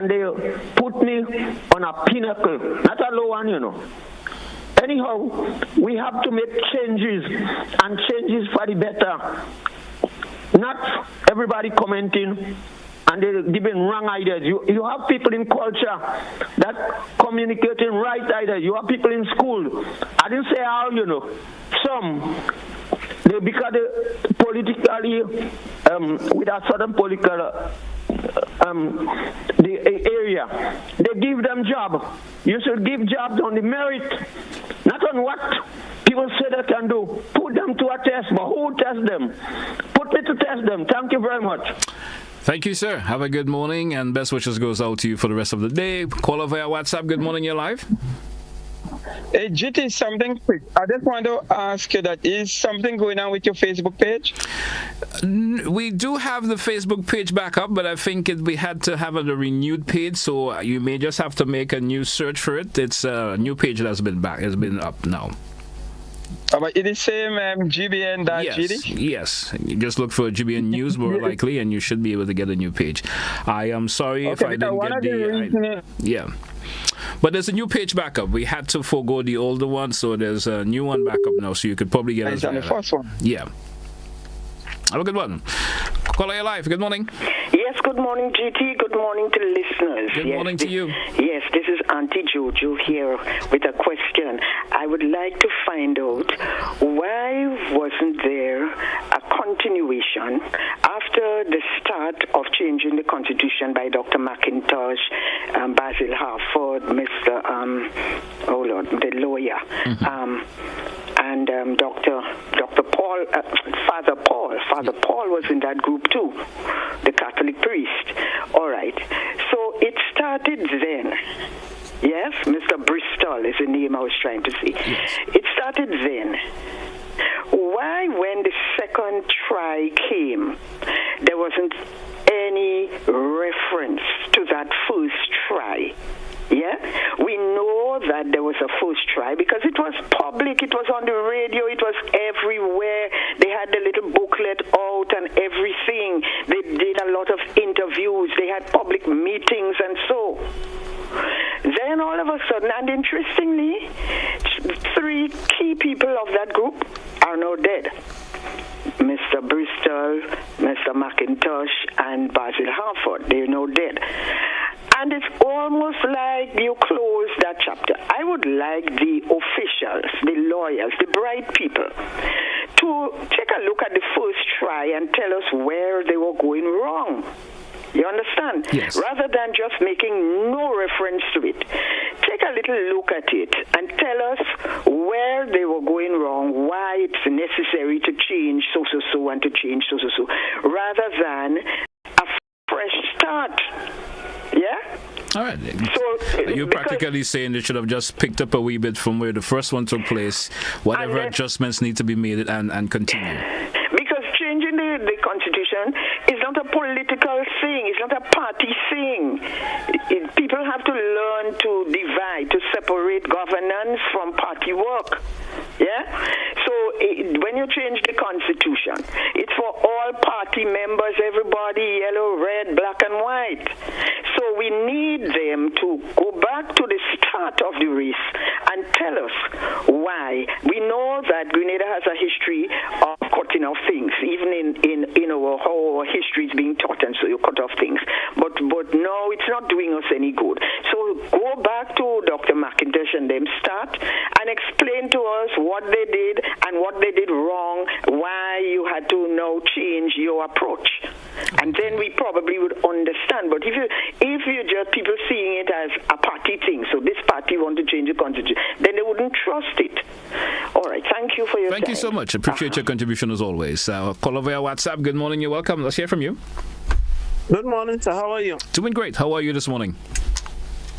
they put me on a pinnacle, not a low one. Anyhow, we have to make changes, and changes for the better. Not everybody commenting and they're giving wrong ideas. You have people in culture that communicating right ideas. You have people in school. I didn't say all, Some, because they politically, with a certain political the area, they give them job. You should give jobs on the merit, not on what people say they can do. Put them to a test, but who test them? Put me to test them. Thank you very much. Thank you, sir. Have a good morning, and best wishes goes out to you for the rest of the day. Call over via WhatsApp. Good morning, you're live. Hey, GT, something quick. I just want to ask you that is something going on with your Facebook page? We do have the Facebook page back up, but I think we had to have a renewed page, so you may just have to make a new search for it. It's a new page that has been up now. But it is same GBN.GD? Yes. You just look for GBN News more likely, and you should be able to get a new page. I am sorry if I didn't get the... Yeah. But there's a new page back up. We had to forego the older one, so there's a new one back up now, so you could probably get us on the first one. Yeah. Have a good one. Caller, you're live. Good morning. Yes, good morning, GT. Good morning to the listeners. Good morning to you. Yes, this is Auntie Jojo here with a question. I would like to find out why wasn't there a continuation after the start of changing the Constitution by Dr. McIntosh, Basil Harford, Mr. The lawyer, and Dr. Paul, Father Paul. Father Paul was in that group too, the Catholic priest. All right. So it started then. Yes, Mr. Bristol is the name I was trying to say. Yes. It started then. Why, when the second try came, there wasn't any reference to that first try? Yeah, we know that there was a first try because it was public, it was on the radio, it was everywhere. They had the little booklet out and everything. They did a lot of interviews. They had public meetings and so. Then all of a sudden, and interestingly, 3 key people of that group are now dead. Mr. Bristol, Mr. McIntosh, and Basil Harford. They're now dead. And it's almost like you close that chapter. I would like the officials, the lawyers, the bright people to take a look at the first try and tell us where they were going wrong. You understand? Yes. Rather than just making no reference to it. Take a little look at it and tell us where they were going wrong, why it's necessary to change so and to change so. Rather than a fresh start. Yeah? All right. So you're practically saying they should have just picked up a wee bit from where the first one took place, whatever adjustments need to be made, and continue. Because changing the Constitution is not a political thing. It's not a party thing. People have to learn to divide, to separate governance from party work. Yeah? So when you change the Constitution, it's for all party members, everybody, yellow, red, black, and white. So we need them to go back to the start of the race and tell us why. We know that Grenada has a history of cutting off things, even in how our history is being taught, and so you cut off things. But no, it's not doing us any good. So go back to Dr. McIntosh and them, start and explain to us what they did and what they did wrong, why you had to now change your approach. And then we probably would understand. But if you just people seeing it as a party thing, so this party want to change the Constitution, then they wouldn't trust it. All right, thank you for your time. Thank you so much. Appreciate your contribution as always. Call over via WhatsApp. Good morning, you're welcome. Let's hear from you. Good morning, sir. How are you? Doing great. How are you this morning?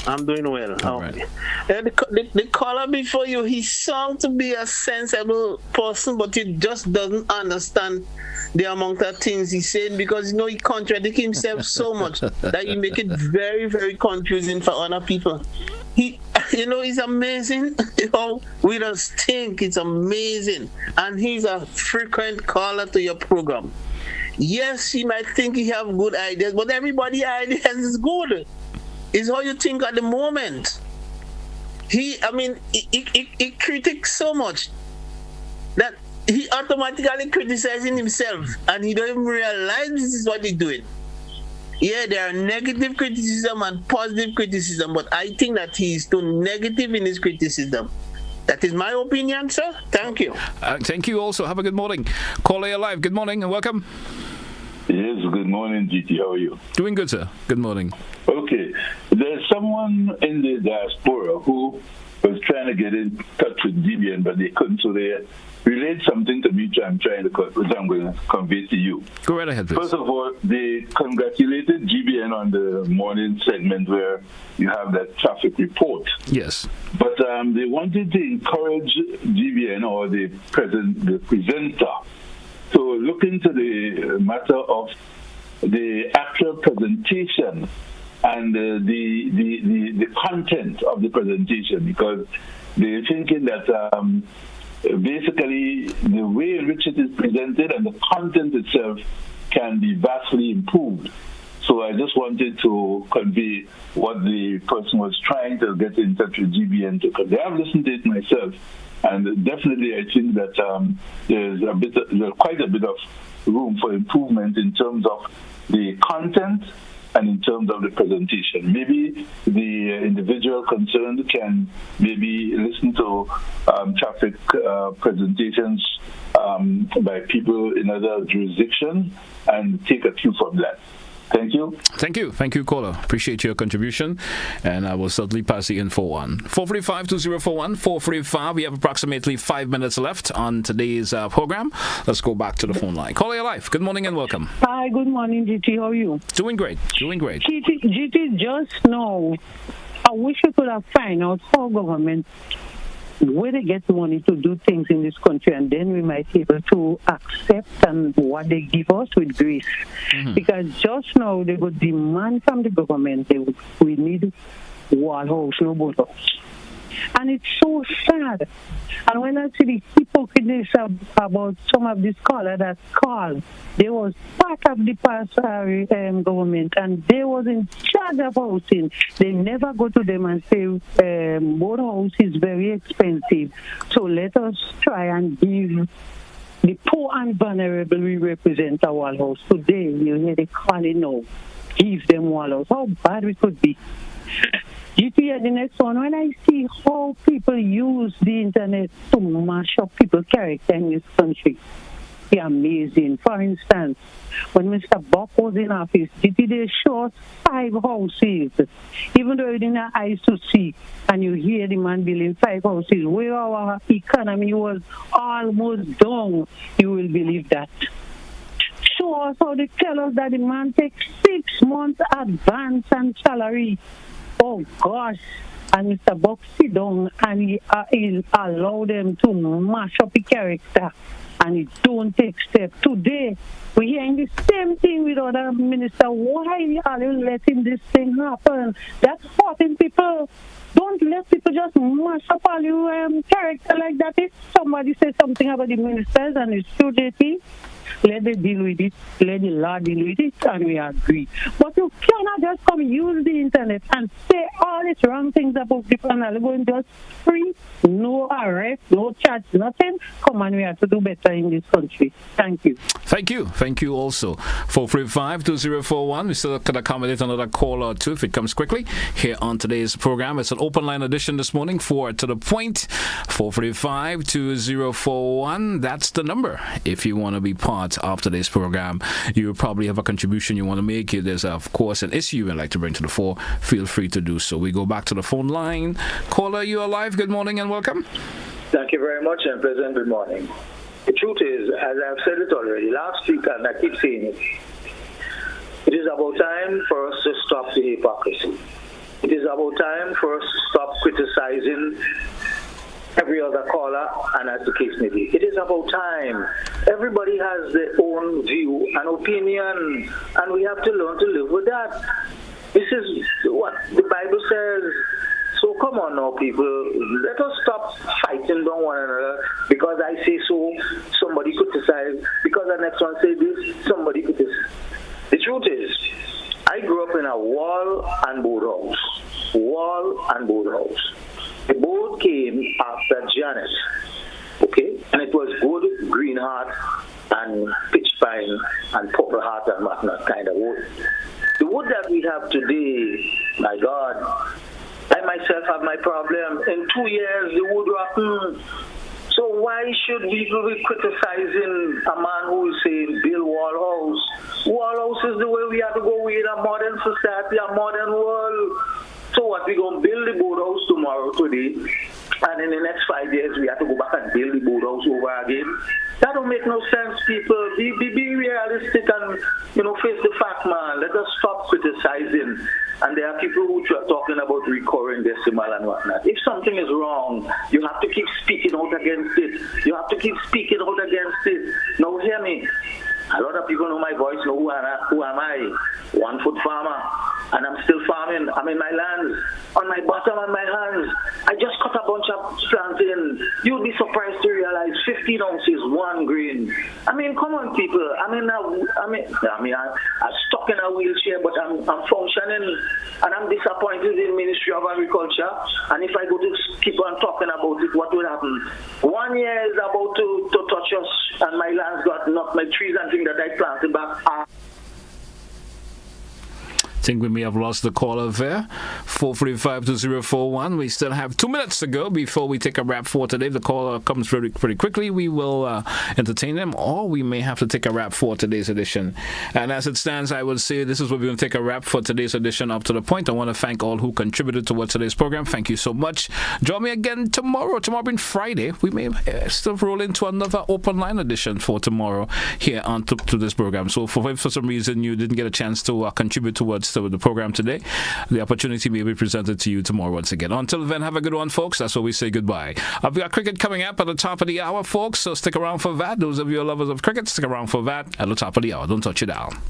I'm doing well. All right. The caller before you, he sounds to be a sensible person, but he just doesn't understand the amount of things he's saying because, he contradicts himself so much that he make it very, very confusing for other people. He's amazing. We just think it's amazing. And he's a frequent caller to your program. Yes, he might think he have good ideas, but everybody's ideas is good. It's how you think at the moment. He critiques so much that he automatically criticizing himself, and he don't even realize this is what he's doing. Yeah, there are negative criticism and positive criticism, but I think that he is too negative in his criticism. That is my opinion, sir. Thank you. Thank you also. Have a good morning. Caller Alive, good morning and welcome. Yes, good morning, GT. How are you? Doing good, sir. Good morning. Okay. There's someone in the diaspora who was trying to get in touch with GBN, but they couldn't, so they relayed something to me, which I'm going to convey to you. Go right ahead, please. First of all, they congratulated GBN on the morning segment where you have that traffic report. Yes. But they wanted to encourage GBN or the presenter to look into the matter of the actual presentation and the content of the presentation, because they're thinking that basically the way in which it is presented and the content itself can be vastly improved. So I just wanted to convey what the person was trying to get in touch with GBN to convey. I've listened to it myself, and definitely I think that there's quite a bit of room for improvement in terms of the content and in terms of the presentation. Maybe the individual concerned can maybe listen to traffic presentations by people in other jurisdictions and take a cue from that. Thank you. Thank you. Thank you, caller. Appreciate your contribution. And I will certainly pass the info on. 435-2041, 435. We have approximately 5 minutes left on today's program. Let's go back to the phone line. Caller Life, good morning and welcome. Hi, good morning, GT. How are you? Doing great. Doing great. GT, just now, I wish you could have found out how government, where they get money to do things in this country, and then we might be able to accept and what they give us with grace. Mm-hmm. Because just now they would demand from the government we need wall house, no boat house. And it's so sad. And when I see the hypocrisy about some of these callers that called, they was part of the past government and they was in charge of housing. They never go to them and say, boat house is very expensive. So let us try and give the poor and vulnerable we represent our wall house. Today, you hear they calling now, give them wall house. How bad we could be. GP, the next one, when I see how people use the internet to mash up people's character in this country, it's amazing. For instance, when Mr. Buck was in office, they show us 5 houses, even though you didn't have eyes to see, and you hear the man building 5 houses, where our economy was almost down, you will believe that. Show us how they tell us that the man takes 6 months advance and salary. Oh gosh, and Mr. Buck sit down and he allow them to mash up the character and he don't take steps. Today, we're hearing the same thing with other ministers. Why are you letting this thing happen? That's hurting people. Don't let people just mash up all your character like that. If somebody says something about the ministers and it's too dirty, let them deal with it, let the law deal with it, and we agree. But you cannot just come use the internet and say all these wrong things about people and are going just free, no arrest, no charge, nothing. Come on, we have to do better in this country. Thank you. Thank you. Thank you also. 435-2041. We still can accommodate another call or two if it comes quickly here on today's program. It's an open line edition this morning, 4 to the point. 435-2041. That's the number if you want to be part of today's program. You probably have a contribution you want to make. If there's, of course, an issue you'd like to bring to the fore, feel free to do so. We go back to the phone line. Caller, you are live. Good morning and welcome. Thank you very much, and President, good morning. The truth is, as I've said it already last week, and I keep saying it, it is about time for us to stop the hypocrisy. It is about time for us to stop criticizing every other caller, and as the case may be. It is about time. Everybody has their own view and opinion, and we have to learn to live with that. This is what the Bible says. So come on now, people. Let us stop fighting down one another. Because I say so, somebody criticize. Because the next one say this, somebody criticize. The truth is, I grew up in a wall and board house. Wall and board house. The board came after Janet. Okay? And it was good green heart and pitch pine and purple heart and whatnot kind of wood. The wood that we have today, my God, I myself have my problem. In 2 years, the wood rotten. So why should people be criticizing a man who is saying build wall house? Wall house is the way we have to go. We're in a modern society, a modern world. So what, we going to build the boat house tomorrow, today, and in the next 5 years we have to go back and build the boat house over again? That don't make no sense, people. Be realistic and, face the fact, man. Let us stop criticizing. And there are people who are talking about recurring decimal and whatnot. If something is wrong, you have to keep speaking out against it. You have to keep speaking out against it. Now hear me. A lot of people know my voice, know who am I? 1 foot farmer. And I'm still farming. I'm in my lands. On my bottom and my hands. I just cut a bunch of plants in. You'll be surprised to realize 15 ounces, 1 grain. I mean, come on, people. I'm stuck in a wheelchair, but I'm functioning. And I'm disappointed in the Ministry of Agriculture. And if I go to keep on talking about it, what will happen? 1 year is about to touch us, and my land's got not my trees and things that I planted back. I think we may have lost the caller there. 435-2041. We still have 2 minutes to go before we take a wrap for today. If the caller comes pretty quickly, we will entertain them, or we may have to take a wrap for today's edition. And as it stands, I would say this is what we're going to take a wrap for today's edition up to the point. I want to thank all who contributed towards today's program. Thank you so much. Join me again tomorrow. Tomorrow being Friday, we may still roll into another open line edition for tomorrow here on to this program. So for some reason you didn't get a chance to contribute towards the program today, the opportunity may be presented to you tomorrow once again. Until then, have a good one, folks. That's where we say goodbye. I've got cricket coming up at the top of the hour, folks, so stick around for that. Those of you lovers of cricket, stick around for that at the top of the hour. Don't touch it down.